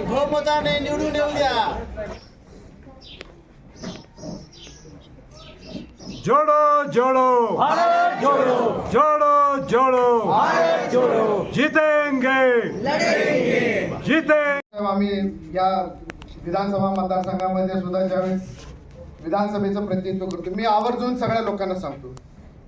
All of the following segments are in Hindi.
बहुमताने निवडून येऊ द्या। जोड़ो जोड़ो भारत जोड़ो, जोड़ो जोड़ो भारत जोड़ो, जीतेंगे लढेंगे। जीतेंगे। आम्ही या विधानसभा मतदारसंघामध्ये सुद्धा ज्यावेळेस विधानसभेचं प्रतिनिधित्व करतो, मी आवर्जून सगळ्या लोकांना सांगतो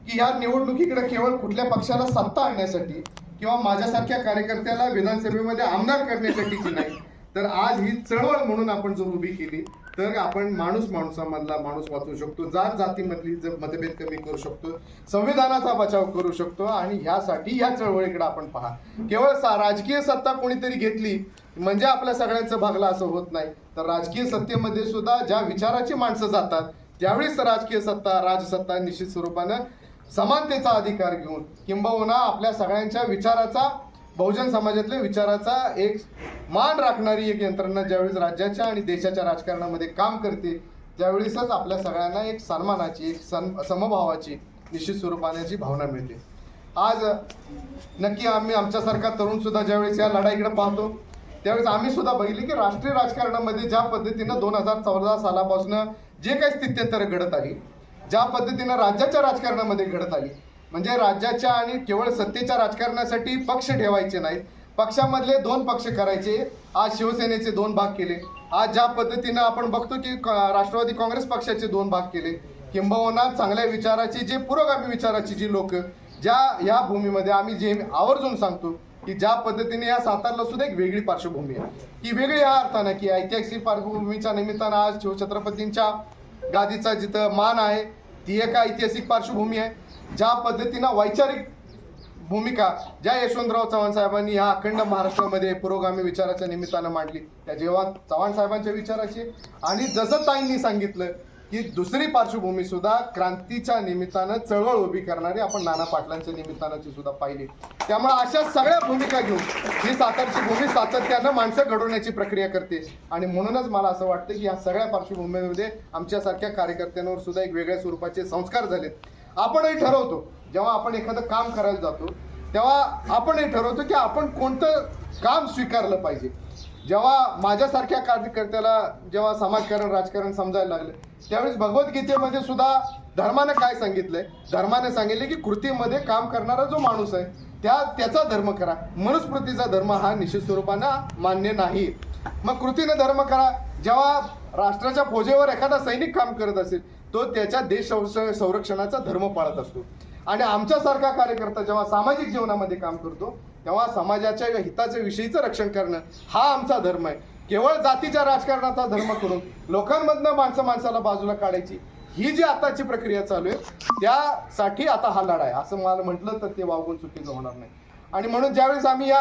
की या निवडणुकीकडे केवळ कुठल्या पक्षाला सत्ता आणण्यासाठी किंवा माझ्यासारख्या कार्यकर्त्याला विधानसभेमध्ये आमदार करण्यासाठीची नाही, तर आज ही चळवळ म्हणून आपण जर उभी केली तर आपण माणूसामधला माणूस वाचवू शकतो, जात जातीमधली मतभेद कमी करू शकतो, संविधानाचा बचाव करू शकतो। आणि ह्यासाठी या चळवळीकडे आपण पहा, केवळ राजकीय सत्ता कोणीतरी घेतली म्हणजे आपल्या सगळ्यांचं भागलं असं होत नाही, तर राजकीय सत्तेमध्ये सुद्धा ज्या विचाराची माणसं जातात त्यावेळीच राजकीय सत्ता राजसत्ता निश्चित स्वरूपानं समानतेचा अधिकार घेऊन किंबहुना आपल्या सगळ्यांच्या विचाराचा, बहुजन समाजातल्या विचाराचा एक मान राखणारी एक यंत्रणा ज्यावेळेस राज्याच्या आणि देशाच्या राजकारणामध्ये काम करते त्यावेळेसच आपल्या सगळ्यांना एक सन्मानाची, एक समभावाची निश्चित स्वरूपाची भावना मिळते। आज नक्की आम्ही आमच्यासारखा तरुण सुद्धा ज्यावेळेस या लढाईकडे पाहतो त्यावेळेस आम्ही सुद्धा बघितले की राष्ट्रीय राजकारणामध्ये ज्या पद्धतीनं 2014 सालापासून जे काही स्थित्यंतर घडत आली, ज्या पद्धतीनं राज्याच्या राजकारणामध्ये घडत आली, म्हणजे राज्याच्या आणि केवळ सत्तेच्या राजकारणासाठी पक्ष ठेवायचे नाहीत, पक्षामधले 2 पक्ष करायचे। आज शिवसेनेचे 2 भाग केले, आज ज्या पद्धतीनं आपण बघतो की राष्ट्रवादी काँग्रेस पक्षाचे 2 भाग केले, किंबहुना चांगल्या विचाराची जे पुरोगामी विचाराची जी लोक ज्या या भूमीमध्ये आम्ही जे आवर्जून सांगतो की ज्या पद्धतीने या सातारला सुद्धा एक वेगळी पार्श्वभूमी आहे, की वेगळी या अर्थानं की ऐतिहासिक पार्श्वभूमीच्या निमित्तानं आज शिवछत्रपतींच्या गादीचा जिथं मान आहे ती एक ऐतिहासिक पार्श्वभूमी आहे। ज्या पद्धतीनं वैचारिक भूमिका ज्या यशवंतराव चव्हाण साहेबांनी ह्या अखंड महाराष्ट्रामध्ये पुरोगामी विचाराच्या निमित्तानं मांडली त्या जेव्हा चव्हाण साहेबांच्या विचाराची, आणि जसं ताईंनी सांगितलं की दुसरी पार्श्वभूमी सुद्धा क्रांतीच्या निमित्तानं चळवळ उभी करणारी आपण नाना पाटलांच्या निमित्तानं सुद्धा पाहिली। त्यामुळे अशा सगळ्या भूमिका घेऊन ही सातारची भूमी सातत्यानं माणसं घडवण्याची प्रक्रिया करते, आणि म्हणूनच मला असं वाटतं की या सगळ्या पार्श्वभूमीमध्ये आमच्यासारख्या कार्यकर्त्यांवर सुद्धा एक वेगळ्या स्वरूपाचे संस्कार झालेत। आपणही ठरवतो जेव्हा आपण एखादं काम करायला जातो तेव्हा आपणही ठरवतो की आपण कोणतं काम स्वीकारलं पाहिजे। जेव्हा माझ्यासारख्या कार्यकर्त्याला जेव्हा समाजकारण राजकारण समजायला लागलं त्यावेळेस भगवद्गीतेमध्ये सुद्धा धर्मानं काय सांगितलंय, धर्माने सांगितले की कृतीमध्ये काम करणारा जो माणूस आहे त्याचा धर्म करा, मनुस्मृतीचा धर्म हा निश्चित स्वरूपानं मान्य नाही। मग कृतीने धर्म करा। जेव्हा राष्ट्राच्या फौजेवर एखादा सैनिक काम करत असेल तो त्याच्या देश संरक्षणाचा धर्म पाळत असतो, आणि आमच्यासारखा कार्यकर्ता जेव्हा सामाजिक जीवनामध्ये काम करतो तेव्हा समाजाच्या हिताच्या विषयीचं रक्षण करणं हा आमचा धर्म आहे। केवळ जातीच्या राजकारणाचा धर्म करून लोकांमधनं माणसाला बाजूला काढायची ही जी आताची प्रक्रिया चालू आहे त्यासाठी आता हा लढा आहे असं मला म्हटलं तर ते वावगून चुकीचं होणार नाही। आणि म्हणून ज्यावेळेस आम्ही या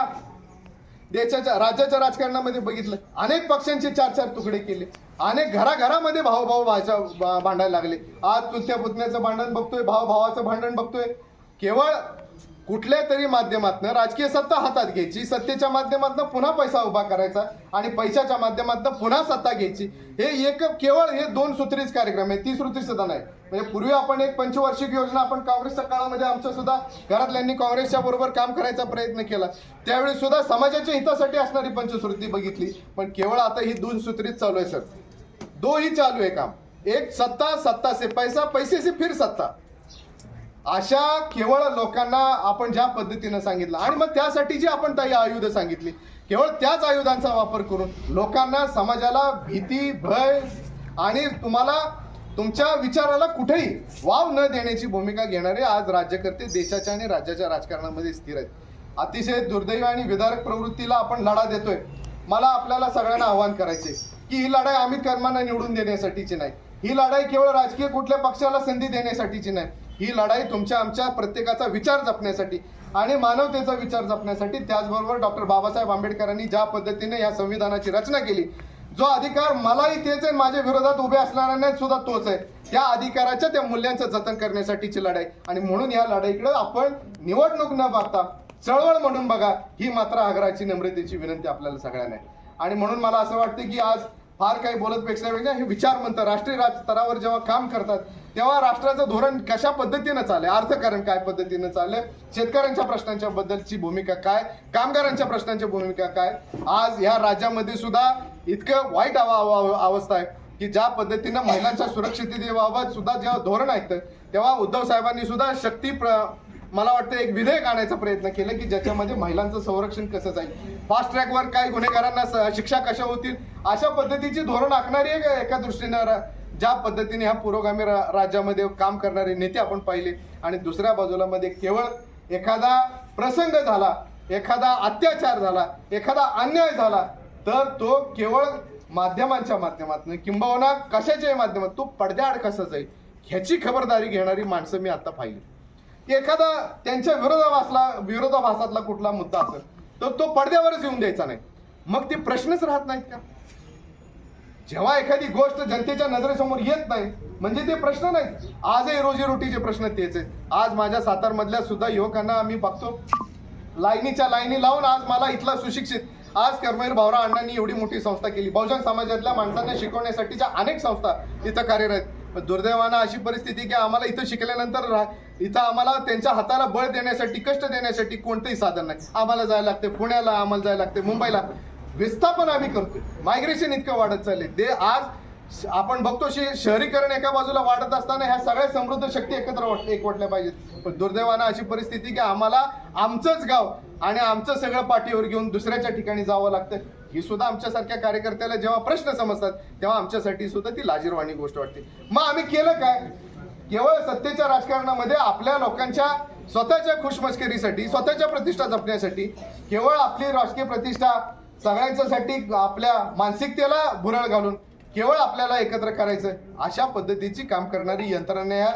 देशाच्या राज्याच्या राजकारणामध्ये बघितलं अनेक पक्षांचे 4-4 तुकडे केले, अनेक घराघरामध्ये भाऊ भांडायला लागले। आज चुलत्या पुतण्याचं भांडण बघतोय, भावाचं भांडण बघतोय। केवळ कुठल्या तरी माध्यमातून राजकीय सत्ता हातात घ्यायची, सत्तेच्या माध्यमातून पुन्हा पैसा उभा करायचा आणि पैशाच्या माध्यमातून पुन्हा सत्ता घ्यायची, हे केवळ हे 2 सूत्रीच कार्यक्रम आहे, 30 सूत्री सुद्धा नाही। म्हणजे पूर्वी आपण एक पंचवार्षिक योजना आपण काँग्रेसच्या काळामध्ये आमच्या सुद्धा घरातल्यांनी काँग्रेसच्या बरोबर काम करायचा प्रयत्न केला, त्यावेळी सुद्धा समाजाच्या हितासाठी असणारी पंचसूत्री बघितली, पण केवळ आता ही 2 सूत्रीच चालू आहे सर। 2 ही चालू आहे काम, एक सत्ता से पैसा, पैसे से फिर सत्ता, अशा केवळ लोकांना आपण ज्या पद्धतीनं सांगितलं आणि मग त्यासाठी जी आपण काही आयुध सांगितली केवळ त्याच आयुधांचा वापर करून लोकांना समाजाला भीती भय आणि तुम्हाला तुमच्या विचाराला कुठेही वाव न देण्याची भूमिका घेणारे आज राज्यकर्ते देशाच्या आणि राज्याच्या राजकारणामध्ये स्थिर आहेत। अतिशय दुर्दैवी आणि विदारक प्रवृत्तीला आपण लढा देतोय। मला आपल्याला सगळ्यांना आव्हान करायचे की ही लढाई अमित कर्मांना निवडून देण्यासाठीची नाही, ही लढाई केवळ राजकीय कुठल्या पक्षाला संधी देण्यासाठीची नाही, ही लढाई तुमच्या आमच्या प्रत्येकाचा विचार जपण्यासाठी आणि मानवतेचा विचार जपण्यासाठी, त्याचबरोबर डॉक्टर बाबासाहेब आंबेडकरांनी ज्या पद्धतीने या संविधानाची रचना केली, जो अधिकार मलाही तेच आहे, माझ्या विरोधात उभे असणाऱ्यांना सुद्धा तोच आहे, त्या अधिकाराच्या त्या मूल्यांचं जतन करण्यासाठीची लढाई। आणि म्हणून या लढाईकडे आपण निवडणूक न बघता चळवळ म्हणून बघा, ही मात्र आग्रहाची नम्रतेची विनंती आपल्याला सगळ्यांना आहे। आणि म्हणून मला असं वाटतं की आज फार काही बोलतपेक्षा हे विचारवंत राष्ट्रीय स्तरावर जेव्हा काम करतात तेव्हा राष्ट्राचं धोरण कशा पद्धतीनं चाललंय, अर्थकारण काय पद्धतीनं चाललंय, शेतकऱ्यांच्या प्रश्नांच्या बद्दलची भूमिका काय, कामगारांच्या प्रश्नांची भूमिका काय. आज ह्या राज्यामध्ये सुद्धा इतकं वाईट अवस्था आहे की ज्या पद्धतीनं महिलांच्या सुरक्षिततेबाबत सुद्धा जेव्हा धोरण ऐकतं तेव्हा उद्धव साहेबांनी सुद्धा मला वाटतं एक विधेयक आणायचा प्रयत्न केला की ज्याच्यामध्ये महिलांचं संरक्षण कसं जाईल, फास्ट ट्रॅकवर काय गुन्हेगारांना शिक्षा कशा होतील, अशा पद्धतीची धोरण आखणारी एका दृष्टीनं ज्या पद्धतीने ह्या पुरोगामी राज्यामध्ये काम करणारे नेते आपण पाहिले. आणि दुसऱ्या बाजूला मध्ये केवळ एखादा प्रसंग झाला, एखादा अत्याचार झाला, एखादा अन्याय झाला तर तो केवळ माध्यमांच्या माध्यमातून किंबहुना कशाच्याही माध्यमात तो पडद्याआड कसा जाईल ह्याची खबरदारी घेणारी माणसं मी आता पाहिली. एखादा त्यांच्या विरोधाभासातला कुठला मुद्दा असेल तर तो पडद्यावरच येऊन द्यायचा नाही. मग ते प्रश्नच राहत नाहीत का? जेव्हा एखादी गोष्ट जनतेच्या नजरेसमोर येत नाही म्हणजे ते प्रश्न नाहीत. आजही रोजीरोटीचे प्रश्न तेच आहेत. आज माझ्या सातारमधल्या सुद्धा युवकांना आम्ही बघतो लाईनीच्या लाईनी लावून आज मला इथला सुशिक्षित आज कर्मवीर भाऊराव अण्णांनी एवढी मोठी संस्था केली. बहुजन समाजातल्या माणसांना शिकवण्यासाठीच्या अनेक संस्था इथं कार्यरत. पण दुर्दैवानं अशी परिस्थिती की आम्हाला इथं शिकल्यानंतर इथं आम्हाला त्यांच्या हाताला बळ देण्यासाठी, कष्ट देण्यासाठी कोणतंही साधन नाही. आम्हाला जायला लागते पुण्याला, आम्हाला जायला लागते मुंबईला. विस्थापन आम्ही करतोय, मायग्रेशन इतकं वाढत चालले. ते आज आपण बघतो शहरीकरण एका बाजूला वाढत असताना ह्या सगळ्या समृद्ध शक्ती एकवटल्या पाहिजेत. पण दुर्दैवानं अशी परिस्थिती की आम्हाला आमचंच गाव आणि आमचं सगळं पाठीवर घेऊन दुसऱ्याच्या ठिकाणी जावं लागतं. ही सुद्धा आमच्यासारख्या कार्यकर्त्याला जेव्हा प्रश्न समजतात तेव्हा आमच्यासाठी सुद्धा ती लाजिरवाणी गोष्ट वाटते. मग आम्ही केलं काय? केवळ सत्तेच्या राजकारणामध्ये आपल्या लोकांच्या स्वतःच्या खुशमस्करीसाठी, स्वतःच्या प्रतिष्ठा जपण्यासाठी, केवळ आपली राजकीय प्रतिष्ठा सगळ्यांच्यासाठी आपल्या मानसिकतेला भुरळ घालून केवळ आपल्याला एकत्र करायचं अशा पद्धतीची काम करणारी यंत्रणा या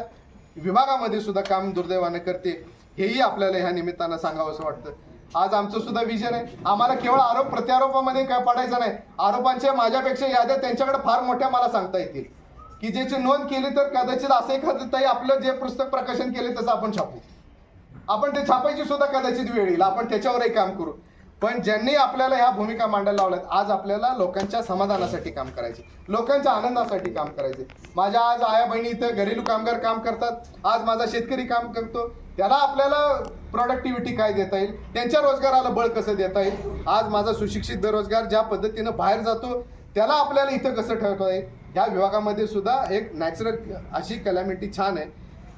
विभागामध्ये सुद्धा काम दुर्दैवाने करते. हेही आपल्याला ह्या निमित्तानं सांगावं असं वाटतं. आज आमचं सुद्धा विजन आहे. आम्हाला केवळ आरोप प्रत्यारोपामध्ये काय पडायचं नाही. आरोपांच्या माझ्यापेक्षा याद्या त्यांच्याकडे फार मोठ्या मला सांगता येतील की ज्याची नोंद केली तर कदाचित असं एखादं ताई आपलं जे पुस्तक प्रकाशन केले तसं आपण छापू. आपण ते छापायची सुद्धा कदाचित वेळ येईल, आपण त्याच्यावरही काम करू. पण ज्यांनी आपल्याला ह्या भूमिका मांडायला लावल्यात आज आपल्याला लोकांच्या समाधानासाठी काम करायचे, लोकांच्या आनंदासाठी काम करायचे. माझ्या आज आया बहिणी इथं घरेलू कामगार काम करतात, आज माझा शेतकरी काम करतो. त्याला आपल्याला प्रोडक्टिव्हिटी काय देता येईल, त्यांच्या रोजगाराला बळ कसं देता येईल. आज माझा सुशिक्षित बेरोजगार ज्या पद्धतीनं बाहेर जातो त्याला आपल्याला इथं कसं ठेवता येईल. ह्या विभागामध्ये सुद्धा एक नॅचरल अशी कलॅमिटी छान आहे.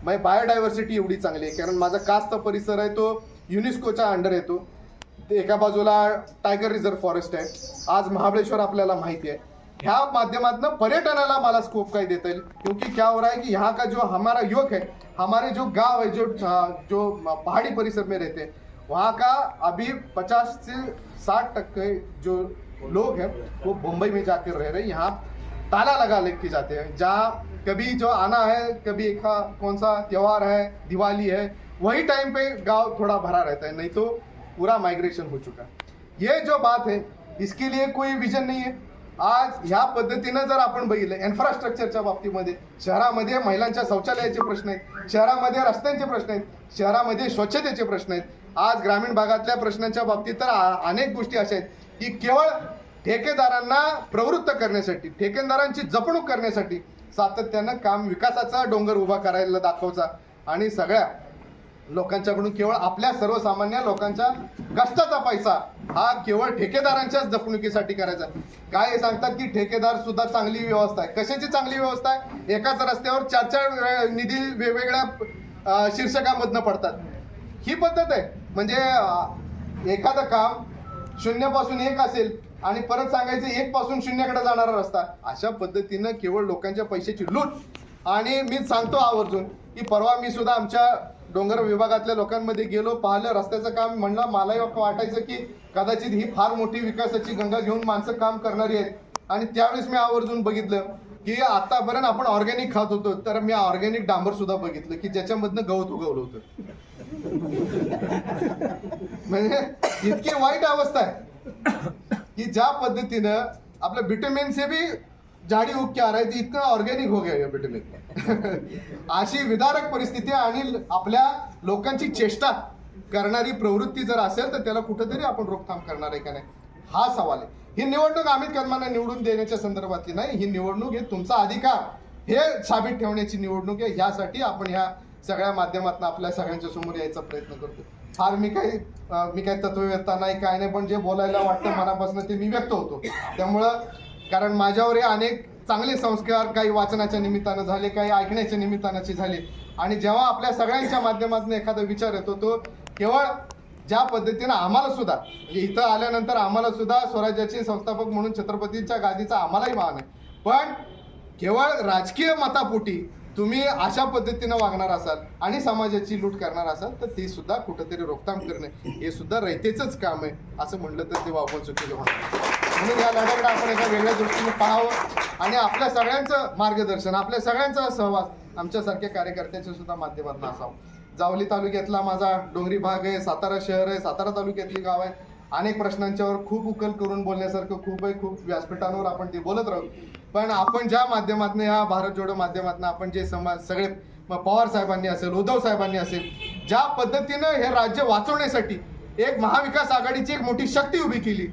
माझी बायोडायव्हर्सिटी एवढी चांगली आहे कारण माझा कास्त परिसर आहे तो युनेस्कोच्या अंडर येतो. ते एका बाजूला टायगर रिझर्व फॉरेस्ट आहे. आज महाबळेश्वर आपल्याला माहिती आहे. ह्या माध्यमातून पर्यटनाला मला स्कोप काय देता येईल क्योंकि क्या हो रहा है कि यहाँ का जो हमारा युवक है, हमारे जो गांव है, जो पहाड़ी परिसर में रहते हैं वहाँ का अभी 50 से 60% जो लोग हैं वो मुंबई में जाकर रह रहे हैं. यहाँ ताला लगा लेके जाते हैं. जहाँ कभी जो आना है, कभी एक कौन सा त्यौहार है, दिवाली है, वही टाइम पे गांव थोड़ा भरा रहता है, नहीं तो पूरा माइग्रेशन हो चुका है. ये जो बात है इसके लिए कोई विजन नहीं है. आज ह्या पद्धतीनं जर आपण बघितलं इन्फ्रास्ट्रक्चरच्या बाबतीमध्ये शहरामध्ये महिलांच्या शौचालयाचे प्रश्न आहेत, शहरामध्ये रस्त्यांचे प्रश्न आहेत, शहरामध्ये स्वच्छतेचे प्रश्न आहेत. आज ग्रामीण भागातल्या प्रश्नांच्या बाबतीत तर अनेक गोष्टी अशा आहेत की केवळ ठेकेदारांना प्रवृत्त करण्यासाठी, ठेकेदारांची जपणूक करण्यासाठी सातत्यानं काम विकासाचा डोंगर उभा करायला दाखवायचा आणि सगळ्या लोकांच्याकडून केवळ आपल्या सर्वसामान्य लोकांच्या कष्टाचा पैसा हा केवळ ठेकेदारांच्याच जपणुकीसाठी करायचा. काय सांगतात की ठेकेदार सुद्धा चांगली व्यवस्था आहे. कशाची चांगली व्यवस्था आहे? एकाच रस्त्यावर 4 निधी वेगवेगळ्या शीर्षकामधनं पडतात. ही पद्धत आहे. म्हणजे एखादं काम 0 पासून 1 असेल आणि परत सांगायचं 1 पासून 0 कडे जाणारा रस्ता. अशा पद्धतीनं केवळ लोकांच्या पैशाची लूट. आणि मी सांगतो आवर्जून की परवा मी सुद्धा आमच्या डोंगर विभागातल्या लोकांमध्ये गेलो, पाहिलं रस्त्याचं काम. म्हणलं मलाही वाटायचं की कदाचित ही फार मोठी विकासाची गंगा घेऊन माणसं काम करणारी आहेत. आणि त्यावेळेस मी आवर्जून बघितलं की आतापर्यंत आपण ऑर्गॅनिक खात होतो तर मी ऑर्गॅनिक डांबर सुद्धा बघितलं की ज्याच्यामधनं गवत उगवलं होतं. म्हणजे इतकी वाईट अवस्था आहे कि ज्या पद्धतीनं आपलं विटामिन से भी झाडी उग के आ रहा है, इतना ऑर्गेनिक हो गया विटामिन. अशी विदारक परिस्थिती आणि आपल्या लोकांची चेष्टा करणारी प्रवृत्ती जर असेल तर त्याला कुठेतरी आपण रोखथाम करणार आहे का नाही हा सवाल आहे. ही निवडणूक अमित कदमांना निवडून देण्याच्या संदर्भातली नाही. ही निवडणूक हे तुमचा अधिकार हे साबित ठेवण्याची निवडणूक आहे. यासाठी आपण ह्या सगळ्या माध्यमातून आपल्या सगळ्यांच्या समोर यायचा प्रयत्न करतो. फार मी काही तत्ववेत्ता नाही, काय नाही, पण जे बोलायला वाटतं मनापासून ते मी व्यक्त होतो. त्यामुळं कारण माझ्यावर अनेक चांगले संस्कार काही वाचनाच्या निमित्तानं झाले, काही ऐकण्याच्या निमित्तानाचे झाले. आणि जेव्हा आपल्या सगळ्यांच्या माध्यमातून एखादा विचार येतो तो केवळ ज्या पद्धतीनं आम्हाला सुद्धा म्हणजे इथं आल्यानंतर आम्हाला सुद्धा स्वराज्याचे संस्थापक म्हणून छत्रपतींच्या गादीचा आम्हालाही मान आहे, पण केवळ राजकीय मतापोटी तुम्ही अशा पद्धतीनं वागणार असाल आणि समाजाची लूट करणार असाल तर ते सुद्धा कुठंतरी रोखताम करणे हे सुद्धा रयतेचंच काम आहे असं म्हटलं तर ते वापरून चुकीचं होणार. म्हणून या लढ्याकडे आपण एका वेगळ्या दृष्टीने पाहावं आणि आपल्या सगळ्यांचं मार्गदर्शन, आपल्या सगळ्यांचा सहवास आमच्यासारख्या कार्यकर्त्याच्या सुद्धा माध्यमातून असावं. जावली तालुक्यातला माझा डोंगरी भाग आहे, सातारा शहर आहे, सातारा तालुक्यातली गाव आहे. अनेक प्रश्नांच्यावर खूप उकल करून बोलण्यासारखं खूप आहे, खूप व्यासपीठांवर आपण ते बोलत राहू. पण आपण ज्या माध्यमातून या भारत जोडो माध्यमातून आपण जे सगळे पवार साहेबांनी असेल, उद्धव साहेबांनी असेल, ज्या पद्धतीनं हे राज्य वाचवण्यासाठी एक महाविकास आघाडीची एक मोठी शक्ती उभी केली,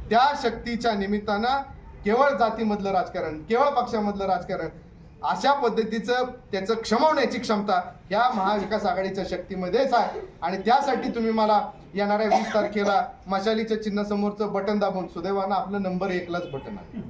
त्या शक्तीच्या निमित्तानं केवळ जातीमधलं राजकारण, केवळ पक्षामधलं राजकारण अशा पद्धतीचं त्याचं क्षमवण्याची क्षमता ह्या महाविकास आघाडीच्या शक्तीमध्येच आहे. आणि त्यासाठी तुम्ही मला येणाऱ्या 20 तारखेला मशालीच्या चिन्हासमोरचं बटन दाबून, सुदैवानं आपलं नंबर 1लाच बटन आहे,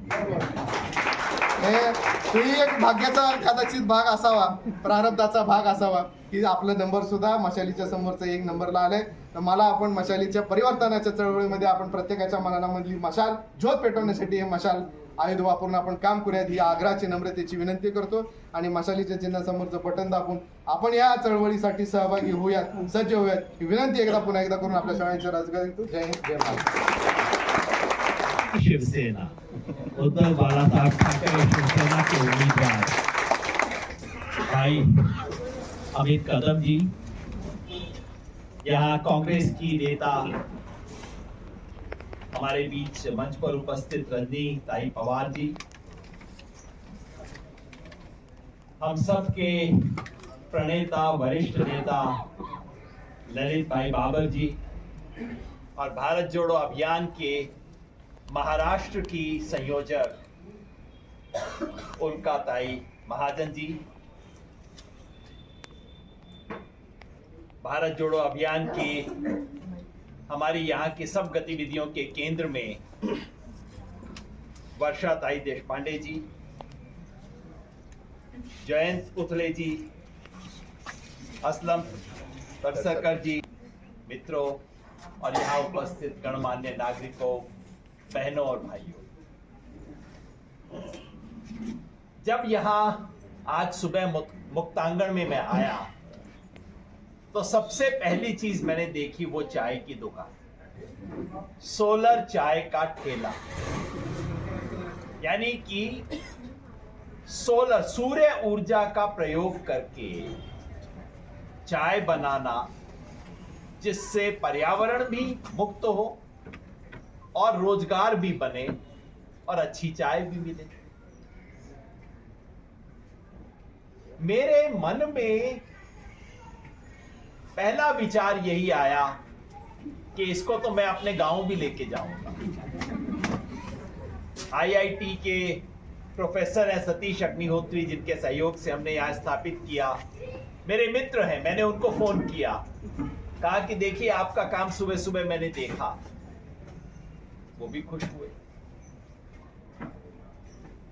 हे एक भाग्याचा कदाचित भाग असावा, प्रारब्धाचा भाग असावा की आपला नंबर सुद्धा मशालीच्या समोरचा 1 नंबरला आलाय. तर मला आपण मशालीच्या परिवर्तनाच्या चळवळीमध्ये आपण प्रत्येकाच्या मनामधली मशाल ज्योत पेटवण्यासाठी हे मशाल आयुध वापरून आपण काम करूयात ही आग्रहाची नम्रतेची विनंती करतो. आणि मशालीच्या चिन्हासमोरचं बटन दाबून आपण या चळवळीसाठी सहभागी होऊयात, सज्ज होऊयात ही विनंती एकदा पुन्हा एकदा करून आपल्या सगळ्यांच्या राजगार येतो. जय हिंद, जय महाराष्ट्र. शिवसेना उद्धव बालासाहेब ठाकरे शिवसेना के उम्मीदवार भाई अमित कदम जी, यहाँ कांग्रेस की नेता हमारे बीच मंच पर उपस्थित रजनी ताई पवार जी, हम सब के प्रणेता वरिष्ठ नेता ललित भाई बाबर जी और भारत जोड़ो अभियान के महाराष्ट्र की संयोजक उल्का ताई महाजन जी, भारत जोड़ो अभियान की हमारी यहाँ की सब गतिविधियों के केंद्र में वर्षा ताई देशपांडे जी, जयंत उथले जी, असलम तरसरकर जी, मित्रों और यहाँ उपस्थित गणमान्य नागरिकों, बहनों और भाइयों, जब यहाँ आज सुबह मुक्तांगण में मैं आया तो सबसे पहली चीज मैंने देखी वो चाय की दुकान, सोलर चाय का ठेला, यानी कि सोलर सूर्य ऊर्जा का प्रयोग करके चाय बनाना जिससे पर्यावरण भी मुक्त हो और रोजगार भी बने और अच्छी चाय भी मिले। मेरे मन में पहला विचार यही आया कि इसको तो मैं अपने गांव भी लेके जाऊंगा। आईआईटी के प्रोफेसर हैं सतीश अग्निहोत्री, जिनके सहयोग से हमने यहाँ स्थापित किया, मेरे मित्र हैं। मैंने उनको फोन किया, कहा कि देखिए आपका काम सुबह सुबह मैंने देखा, वो भी खुश हुए।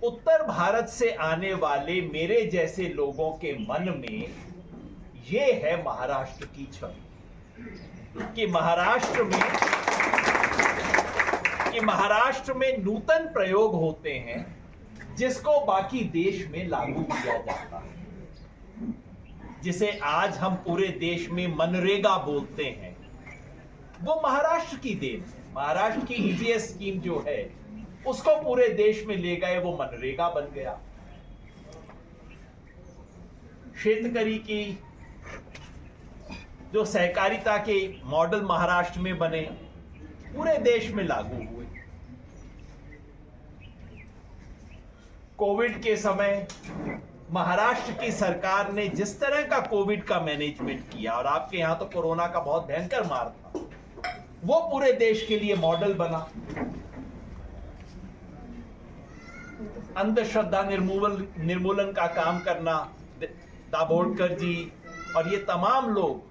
उत्तर भारत से आने वाले मेरे जैसे लोगों के मन में ये है महाराष्ट्र की छवि कि महाराष्ट्र में नूतन प्रयोग होते हैं जिसको बाकी देश में लागू किया जाता है, जिसे आज हम पूरे देश में मनरेगा बोलते हैं, वो महाराष्ट्र की देन है। महाराष्ट्र की ईजीएस स्कीम जो है उसको पूरे देश में ले गए, वो मनरेगा बन गया। शेतकरी की जो सहकारिता के मॉडल महाराष्ट्र में बने, पूरे देश में लागू हुए। कोविड के समय महाराष्ट्र की सरकार ने जिस तरह का कोविड का मैनेजमेंट किया, और आपके यहां तो कोरोना का बहुत भयंकर मार था, वो पूरे देश के लिए मॉडल बना। अंधश्रद्धा निर्मूलन का काम करना दाभोलकर जी और ये तमाम लोग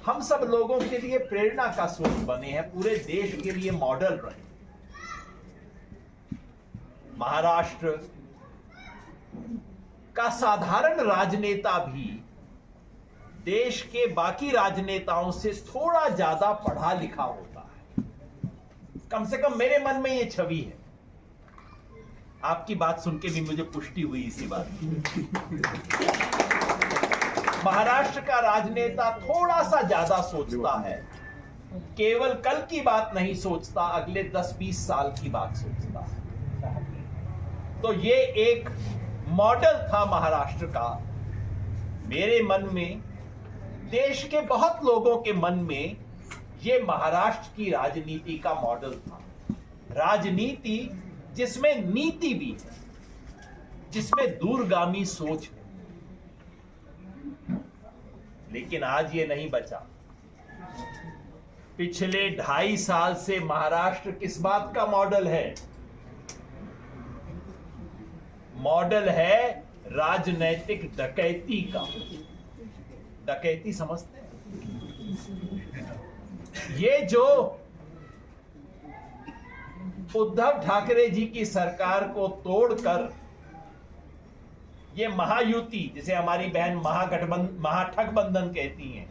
हम सब लोगों के लिए प्रेरणा का स्रोत बने हैं, पूरे देश के लिए मॉडल रहे। महाराष्ट्र का साधारण राजनेता भी देश के बाकी राजनेताओं से थोड़ा ज्यादा पढ़ा लिखा होता है, कम से कम मेरे मन में यह छवि है। आपकी बात सुन के भी मुझे पुष्टि हुई इसी बात की। महाराष्ट्र का राजनेता थोड़ा सा ज्यादा सोचता है, केवल कल की बात नहीं सोचता, अगले 10-20 साल की बात सोचता है। तो ये एक मॉडल था महाराष्ट्र का मेरे मन में, देश के बहुत लोगों के मन में ये महाराष्ट्र की राजनीति का मॉडल था। राजनीति जिसमें नीति भी है, जिसमें दूरगामी सोच है। लेकिन आज ये नहीं बचा। पिछले 2.5 साल से महाराष्ट्र किस बात का मॉडल है? मॉडल है राजनैतिक डकैती का। डकैती समझते हैं? ये जो उद्धव ठाकरे जी की सरकार को तोड़कर ये महायुति, जिसे हमारी बहन महाठगबंधन कहती हैं,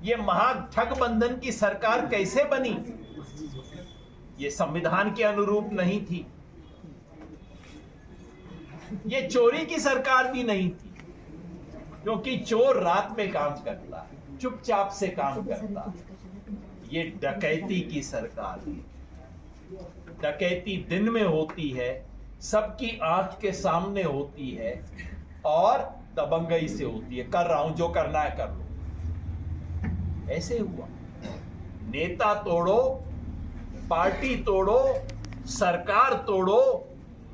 ये महाठगबंधन की सरकार कैसे बनी? ये संविधान के अनुरूप नहीं थी, ये चोरी की सरकार भी नहीं थी, क्योंकि चोर रात में काम करता है, चुपचाप से काम करता है। ये डकैती की सरकार है। डकैती दिन में होती है, सबकी आंख के सामने होती है और दबंगई से होती है। कर रहा हूं, जो करना है कर लो। ऐसे हुआ। नेता तोड़ो, पार्टी तोड़ो, सरकार तोड़ो,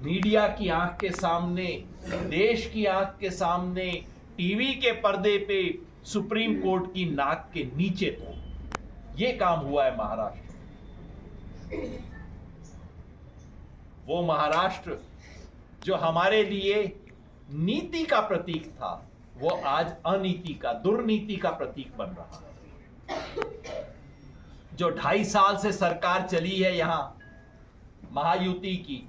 मीडिया की आंख के सामने, देश की आंख के सामने, टीवी के पर्दे पे, सुप्रीम कोर्ट की नाक के नीचे तोड़ो। ये काम हुआ है महाराष्ट्र। वो महाराष्ट्र जो हमारे लिए नीति का प्रतीक था, वो आज अनीति का, दुर्नीति का प्रतीक बन रहा है। जो 2.5 साल से सरकार चली है यहां महायुति की,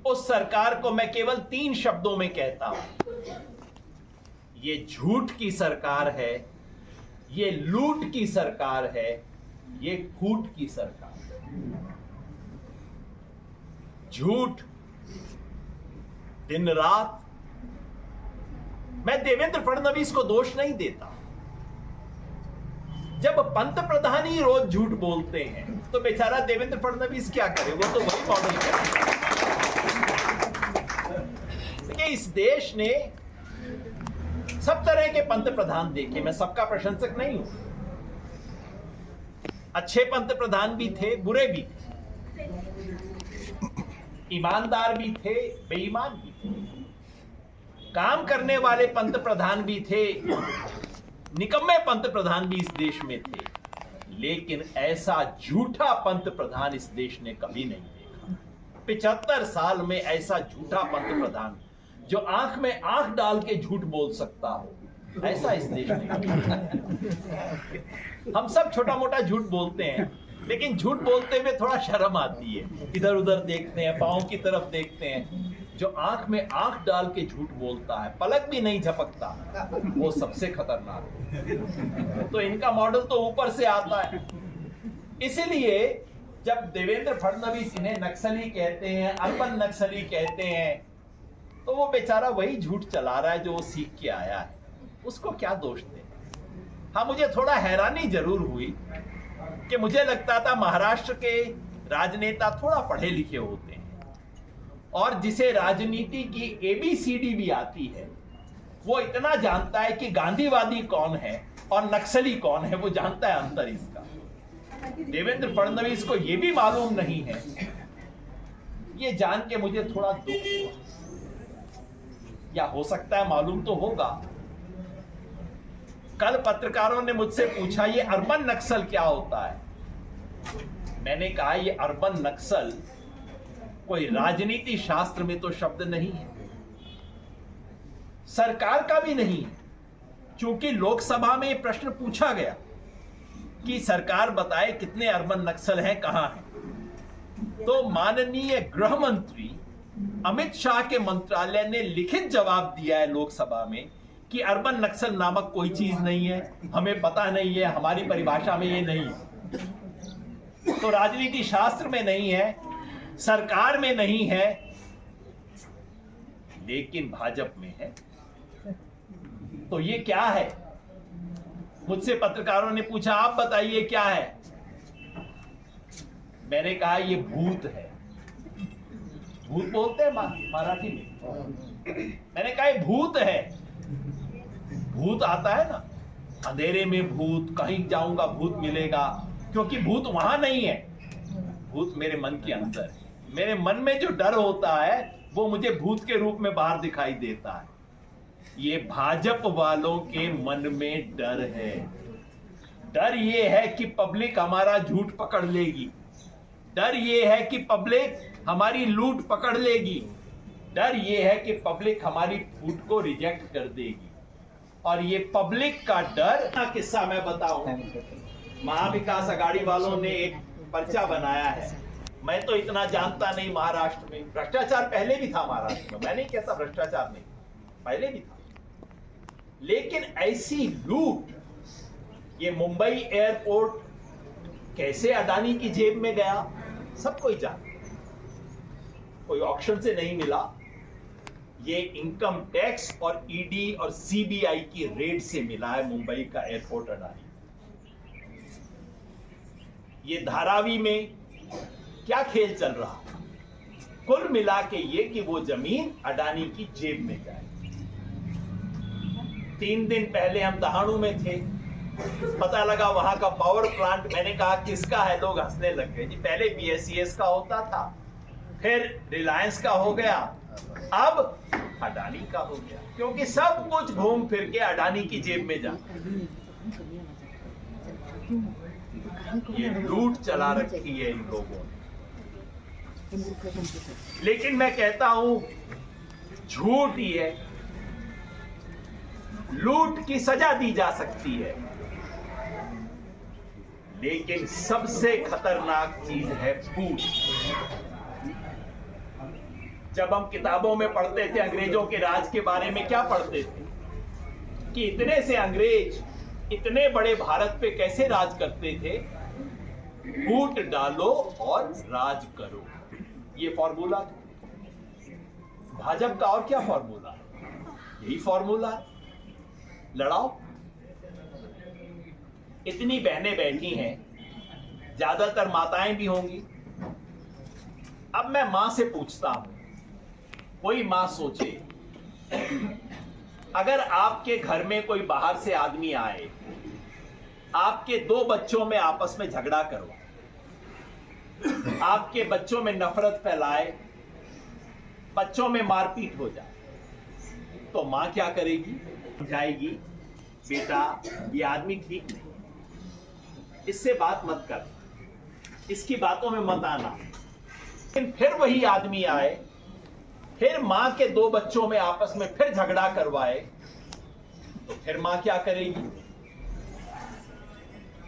उस सरकार को मैं केवल 3 शब्दों में कहता हूं। ये झूठ की सरकार है, ये लूट की सरकार है, ये फूट की सरकार है। झूठ दिन रात। मैं देवेंद्र फडणवीस को दोष नहीं देता। जब पंत प्रधान ही रोज झूठ बोलते हैं तो बेचारा देवेंद्र फडणवीस क्या करे? वो तो वही मॉडल करे। देखिए, इस देश ने सब तरह के पंत प्रधान देखे। मैं सबका प्रशंसक नहीं हूं। अच्छे पंत प्रधान भी थे, बुरे भी थे, ईमानदार भी थे, बेईमान भी थे, काम करने वाले पंत प्रधान भी थे, निकम्मे पंत प्रधान भी इस देश में थे। लेकिन ऐसा झूठा पंत प्रधान इस देश ने कभी नहीं देखा। 75 साल में ऐसा झूठा पंत प्रधान जो आंख में आंख डाल के झूठ बोल सकता हो, ऐसा इस देश में। हम सब छोटा मोटा झूठ बोलते हैं, लेकिन झूठ बोलते हुए थोड़ा शर्म आती है। इधर उधर देखते हैं, पांव की तरफ देखते हैं। जो आंख में आंख डाल के झूठ बोलता है, पलक भी नहीं झपकता, वो सबसे खतरनाक है। तो इनका मॉडल तो ऊपर से आता है। इसलिए जब देवेंद्र फडणवीस इन्हें नक्सली कहते हैं, अर्बन नक्सली कहते हैं, तो वो बेचारा वही झूठ चला रहा है जो वो सीख के आया है। उसको क्या दोष दे? हाँ, मुझे थोड़ा हैरानी जरूर हुई कि मुझे लगता था महाराष्ट्र के राजनेता थोड़ा पढ़े लिखे होते हैं और जिसे राजनीति की ABCD भी आती है, वो इतना जानता है कि गांधीवादी कौन है और नक्सली कौन है, वो जानता है अंतर इसका। देवेंद्र फडणवीस को यह भी मालूम नहीं है। ये जान के मुझे थोड़ा दुख हुआ, या हो सकता है मालूम तो होगा। कल पत्रकारों ने मुझसे पूछा ये अर्बन नक्सल क्या होता है। मैंने कहा ये अर्बन नक्सल कोई राजनीति शास्त्र में तो शब्द नहीं है, सरकार का भी नहीं है। क्योंकि लोकसभा में यह प्रश्न पूछा गया कि सरकार बताए कितने अर्बन नक्सल हैं, कहां हैं, तो माननीय गृह मंत्री अमित शाह के मंत्रालय ने लिखित जवाब दिया है लोकसभा में कि अर्बन नक्सल नामक कोई चीज नहीं है, हमें पता नहीं है, हमारी परिभाषा में ये नहीं है। तो राजनीति शास्त्र में नहीं है, सरकार में नहीं है, लेकिन भाजपा में है। तो ये क्या है? मुझसे पत्रकारों ने पूछा, आप बताइए क्या है? मैंने कहा ये भूत है। भूत बोलते हैं मराठी में। मैंने कहा ये भूत है। भूत आता है ना, अंधेरे में भूत, कहीं जाऊंगा भूत मिलेगा, क्योंकि भूत वहां नहीं है, भूत मेरे मन के अंदर है। मेरे मन में जो डर होता है वो मुझे भूत के रूप में बाहर दिखाई देता है। ये भाजपा वालों के मन में डर है। डर ये है कि पब्लिक हमारा झूठ पकड़ लेगी, डर ये है कि पब्लिक हमारी लूट पकड़ लेगी, डर ये है कि पब्लिक हमारी फूट को रिजेक्ट कर देगी। और ये पब्लिक का डर का किस्सा मैं बताऊं, महाविकास अघाड़ी वालों ने एक पर्चा बनाया है। मैं तो इतना जानता नहीं महाराष्ट्र में, भ्रष्टाचार पहले भी था महाराष्ट्र में, मैं नहीं कहता भ्रष्टाचार नहीं, पहले भी था, लेकिन ऐसी लूट, ये मुंबई एयरपोर्ट कैसे अडानी की जेब में गया सब कोई जानता, कोई ऑक्शन से नहीं मिला, ये इनकम टैक्स और ईडी और सीबीआई की रेड से मिला है मुंबई का एयरपोर्ट अडानी। ये धारावी में क्या खेल चल रहा था? कुल मिला के ये कि वो जमीन अडानी की जेब में जाए। 3 दिन पहले हम दहाड़ू में थे, पता लगा वहां का पावर प्लांट, मैंने कहा किसका है, लोग हंसने लग गए जी। पहले बीएसईएस का होता था, फिर रिलायंस का हो गया, अब अडानी का हो गया, क्योंकि सब कुछ घूम फिर के अडानी की जेब में जा। ये लूट चला रखी है इन लोगों ने। लेकिन मैं कहता हूं झूठ ही है, लूट की सजा दी जा सकती है, लेकिन सबसे खतरनाक चीज है फूट। जब हम किताबों में पढ़ते थे अंग्रेजों के राज के बारे में, क्या पढ़ते थे कि इतने से अंग्रेज इतने बड़े भारत पे कैसे राज करते थे? फूट डालो और राज करो, ये फॉर्मूला था भाजपा का। और क्या फॉर्मूला? यही फॉर्मूला, लड़ाओ। इतनी बहनें बैठी हैं, ज्यादातर माताएं भी होंगी। अब मैं मां से पूछता हूं, कोई मां सोचे अगर आपके घर में कोई बाहर से आदमी आए, आपके 2 बच्चों में आपस में झगड़ा करवाए, आपके बच्चों में नफरत फैलाए, बच्चों में मारपीट हो जाए, तो मां क्या करेगी? समझाएगी, बेटा ये आदमी ठीक नहीं, इससे बात मत कर, इसकी बातों में मत आना। लेकिन फिर वही आदमी आए, फिर मां के 2 बच्चों में आपस में फिर झगड़ा करवाए, तो फिर मां क्या करेगी?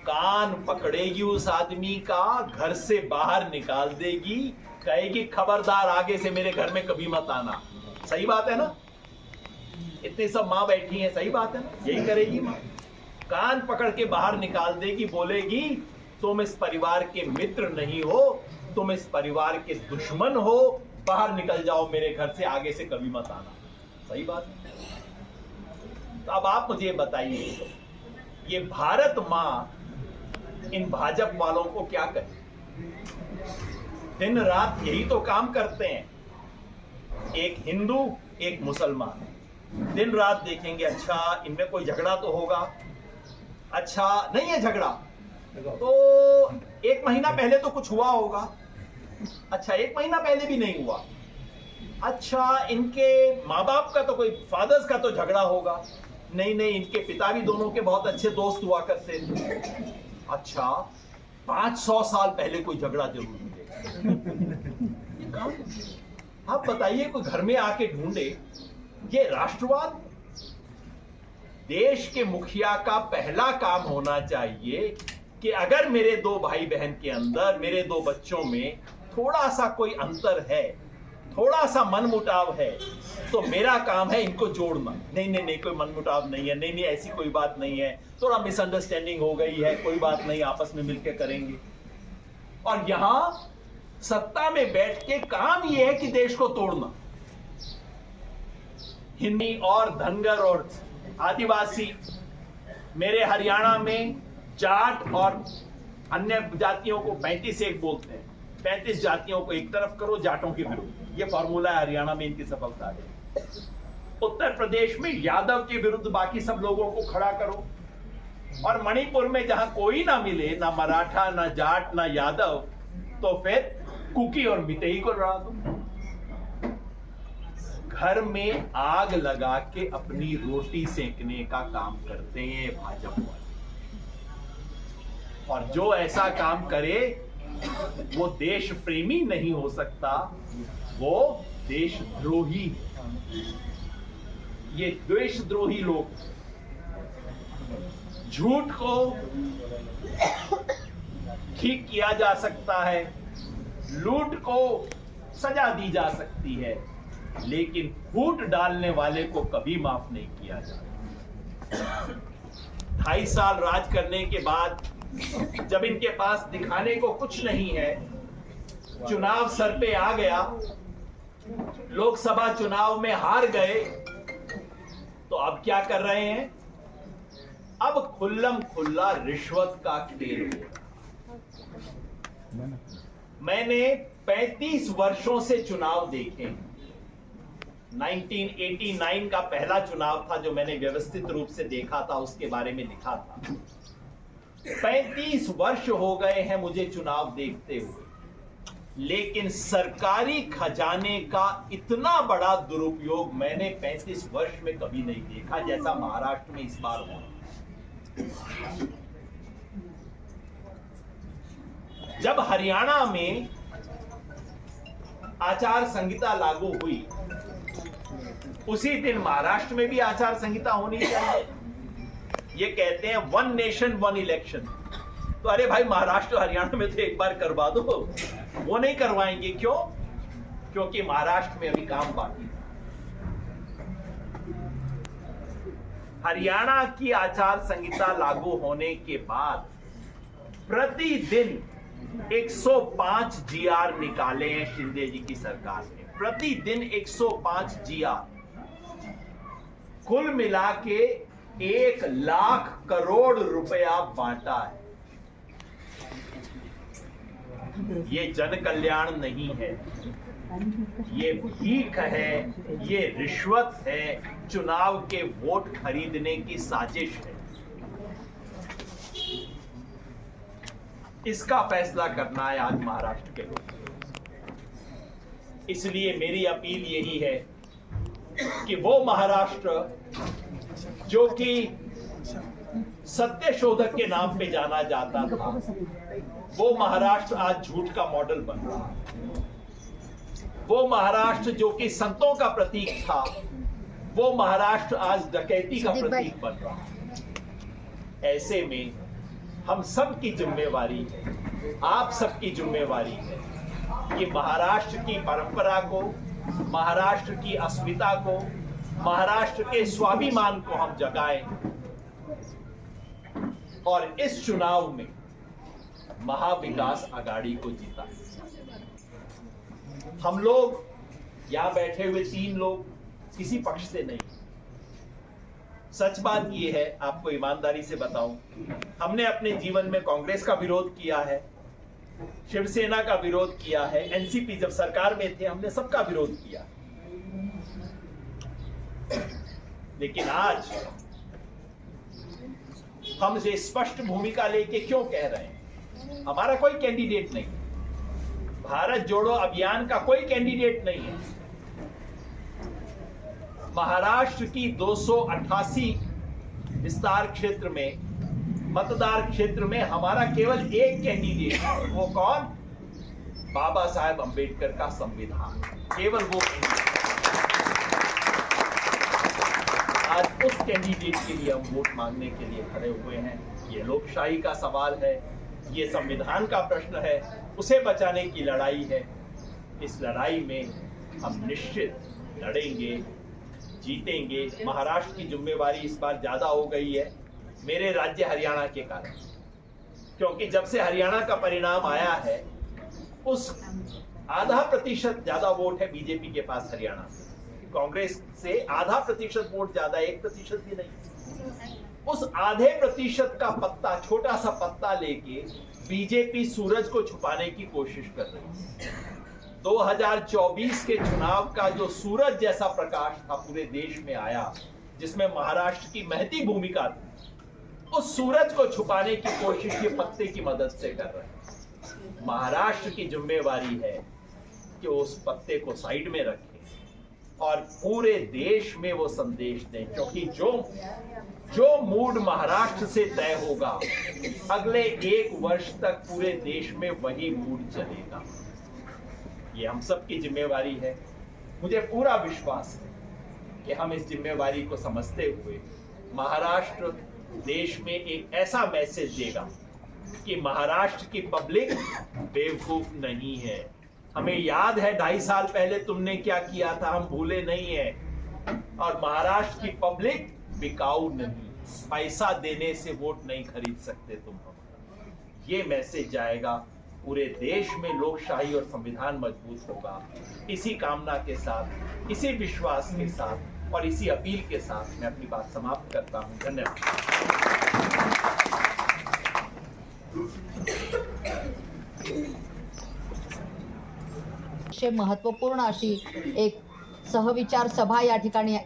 कान पकड़ेगी उस आदमी का, घर से बाहर निकाल देगी, कहेगी खबरदार आगे से मेरे घर में कभी मत आना। सही बात है ना? इतनी सब मां बैठी हैं, सही बात है ना? यही करेगी मां, कान पकड़ के बाहर निकाल देगी, बोलेगी तुम इस परिवार के मित्र नहीं हो, तुम इस परिवार के दुश्मन हो, बाहर निकल जाओ मेरे घर से, आगे से कभी मत आना। सही बात है? तो अब आप मुझे बताइए, ये भारत मां इन भाजपा वालों को क्या करे? दिन रात यही तो काम करते हैं। एक हिंदू, एक मुसलमान, दिन रात देखेंगे, अच्छा इनमें कोई झगड़ा तो होगा, अच्छा नहीं है झगड़ा तो 1 महीना पहले तो कुछ हुआ होगा, अच्छा 1 महीना पहले भी नहीं हुआ, अच्छा इनके माँ बाप का तो कोई फादर्स का तो झगड़ा होगा, नहीं नहीं इनके पिता भी दोनों के बहुत अच्छे दोस्त हुआ करते थे, अच्छा 500 साल पहले कोई झगड़ा जरूर मिलेगा। आप बताइए, कोई घर में आके ढूंढे ये राष्ट्रवाद? देश के मुखिया का पहला काम होना चाहिए कि अगर मेरे दो भाई बहन के अंदर, मेरे दो बच्चों में थोड़ा सा कोई अंतर है, थोड़ा सा मनमुटाव है, तो मेरा काम है इनको जोड़ना। नहीं नहीं नहीं, कोई मनमुटाव नहीं है, नहीं नहीं ऐसी कोई बात नहीं है, थोड़ा मिसअंडरस्टैंडिंग हो गई है, कोई बात नहीं, आपस में मिलकर करेंगे। और यहां सत्ता में बैठ के काम यह है कि देश को तोड़ना। हिंदी और धनगर और आदिवासी, मेरे हरियाणा में जाट और अन्य जातियों को 35-1 बोलते हैं। 35 जातियों को एक तरफ करो, जाटों के विरुद्ध, ये फॉर्मूला है हरियाणा में, इनकी सफलता है। उत्तर प्रदेश में यादव के विरुद्ध बाकी सब लोगों को खड़ा करो, और मणिपुर में जहां कोई ना मिले, ना मराठा, ना जाट, ना यादव, तो फिर कुकी और मितेई को लड़ा दो। घर में आग लगा के अपनी रोटी सेकने का काम करते हैं भाजपा वाले। और जो ऐसा काम करे वो देश प्रेमी नहीं हो सकता, वो देशद्रोही है। ये देशद्रोही लोग झूठ को ठीक किया जा सकता है, लूट को सजा दी जा सकती है, लेकिन फूट डालने वाले को कभी माफ नहीं किया जाता। 2.5 साल राज करने के बाद जब इनके पास दिखाने को कुछ नहीं है, चुनाव सर पे आ गया, लोकसभा चुनाव में हार गए, तो अब क्या कर रहे हैं? अब खुल्लम खुल्ला रिश्वत का खेल हो रहा। मैंने 35 वर्षों से चुनाव देखे। 1989 का पहला चुनाव था जो मैंने व्यवस्थित रूप से देखा था, उसके बारे में लिखा था। 35 वर्ष हो गए हैं मुझे चुनाव देखते हुए, लेकिन सरकारी खजाने का इतना बड़ा दुरुपयोग मैंने 35 वर्ष में कभी नहीं देखा जैसा महाराष्ट्र में इस बार हुआ। जब हरियाणा में आचार संहिता लागू हुई, उसी दिन महाराष्ट्र में भी आचार संहिता होनी चाहिए। ये कहते हैं 1 नेशन 1 इलेक्शन। तो अरे भाई, महाराष्ट्र हरियाणा में तो एक बार करवा दो। वो नहीं करवाएंगे, क्यों? क्योंकि महाराष्ट्र में अभी काम बाकी है। हरियाणा की आचार संहिता लागू होने के बाद प्रतिदिन 105 GR निकाले हैं शिंदे जी की सरकार ने। प्रतिदिन 105 GR, कुल मिला के 1 लाख करोड़ रुपया बांटा है। ये जन कल्याण नहीं है, ये भीख है, ये रिश्वत है, चुनाव के वोट खरीदने की साजिश है। इसका फैसला करना है आज महाराष्ट्र के लोग। इसलिए मेरी अपील यही है कि वो महाराष्ट्र जो कि सत्य शोधक के नाम पे जाना जाता था, वो महाराष्ट्र आज झूठ का मॉडल बन रहा है। वो महाराष्ट्र जो कि संतों का प्रतीक था, वो महाराष्ट्र आज डकैती का प्रतीक बन रहा है। ऐसे में हम सब की जिम्मेवारी है, आप सबकी जिम्मेवारी है कि महाराष्ट्र की परंपरा को, महाराष्ट्र की अस्मिता को, महाराष्ट्र के स्वाभिमान को हम जगाएं और इस चुनाव में महाविकास आघाड़ी को जीता। हम लोग यहां बैठे हुए 3 लोग किसी पक्ष से नहीं। सच बात यह है, आपको ईमानदारी से बताऊं, हमने अपने जीवन में कांग्रेस का विरोध किया है, शिवसेना का विरोध किया है, एनसीपी जब सरकार में थे हमने सबका विरोध किया। लेकिन आज हम ये स्पष्ट भूमिका लेके क्यों कह रहे हैं? हमारा कोई कैंडिडेट नहीं, भारत जोड़ो अभियान का कोई कैंडिडेट नहीं है। महाराष्ट्र की 288 विस्तार क्षेत्र में, मतदार क्षेत्र में हमारा केवल एक कैंडिडेट है। वो कौन? बाबा साहेब अंबेडकर का संविधान, केवल वो आज उस कैंडिडेट के लिए हम वोट मांगने के लिए खड़े हुए हैं। ये लोकशाही का सवाल है, ये संविधान का प्रश्न है, उसे बचाने की लड़ाई है। इस लड़ाई में हम निश्चित लड़ेंगे, जीतेंगे। महाराष्ट्र की जिम्मेवारी इस बार ज्यादा हो गई है मेरे राज्य हरियाणा के कारण, क्योंकि जब से हरियाणा का परिणाम आया है उस आधा प्रतिशत ज्यादा वोट है बीजेपी के पास हरियाणा से, कांग्रेस से आधा प्रतिशत वोट ज्यादा, 1% भी नहीं। उस आधे प्रतिशत का पत्ता, छोटा सा पत्ता लेके बीजेपी सूरज को छुपाने की कोशिश कर रही है। 2024 के चुनाव का जो सूरज जैसा प्रकाश था पूरे देश में आया, जिसमें महाराष्ट्र की महती भूमिका थी, उस सूरज को छुपाने की कोशिश ये पत्ते की मदद से कर रहे हैं। महाराष्ट्र की जिम्मेवारी है कि उस पत्ते को साइड में रखें और पूरे देश में वो संदेश दें, क्योंकि जो मूड महाराष्ट्र से तय होगा अगले 1 वर्ष तक पूरे देश में वही मूड चलेगा। ये हम सब की जिम्मेवारी है। मुझे पूरा विश्वास है कि हम इस जिम्मेवारी को समझते हुए महाराष्ट्र देश में एक ऐसा मैसेज देगा कि महाराष्ट्र की पब्लिक बेवकूफ नहीं है। हमें याद है 2.5 साल पहले तुमने क्या किया था, हम भूले नहीं है। और महाराष्ट्र की पब्लिक बिकाऊ नहीं, पैसा देने से वोट नहीं खरीद सकते तुम। ये मैसेज जाएगा पूरे देश में, लोकशाही और संविधान मजबूत होगा। इसी कामना के साथ, इसी विश्वास के साथ और इसी अपील के साथ मैं अपनी बात समाप्त करता हूं। धन्यवाद। महत्वपूर्ण अशी एक सहविचार सभा या ठिकाणी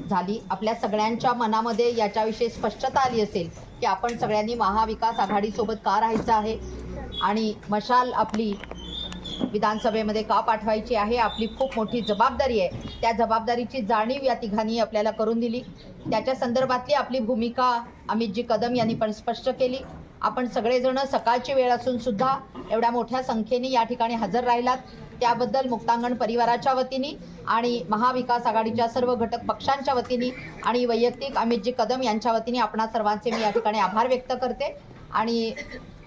झाली। आपल्या सगळ्यांच्या मनामध्ये याच्याविषयी स्पष्टता आली असेल की आपण सगळ्यांनी महाविकास आघाडीसोबत का राहायचं आहे आणि मशाल आपली विधानसभेमध्ये का पाठवायची आहे, आपली खूप मोठी जबाबदारी आहे। त्या जबाबदारीची जाणीव या तिघांनी आपल्याला करून दिली। त्याच्या संदर्भातली आपली भूमिका अमितजी कदम यांनी पण स्पष्ट केली। आपण सगळेजण सकाळची वेळ असून सुद्धा एवढ्या मोठ्या संख्येने या ठिकाणी हजर राहिलात, त्याबद्दल मुक्तांगण परिवाराच्या वतीने आणि महाविकास आघाडीच्या सर्व घटक पक्षांच्या वतीने आणि वैयक्तिक अमितजी कदम यांच्या वतीने आपणा सर्वांचे मी या ठिकाणी आभार व्यक्त करते। आणि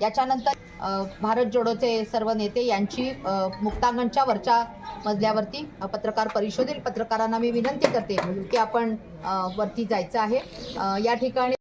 याच्यानंतर भारत जोडोचे सर्व नेते यांची मुक्तांगणच्या वरच्या मजल्यावरती पत्रकार परिषदेतील पत्रकारांना मी विनंती करते की आपण वरती जायचं आहे। या ठिकाणी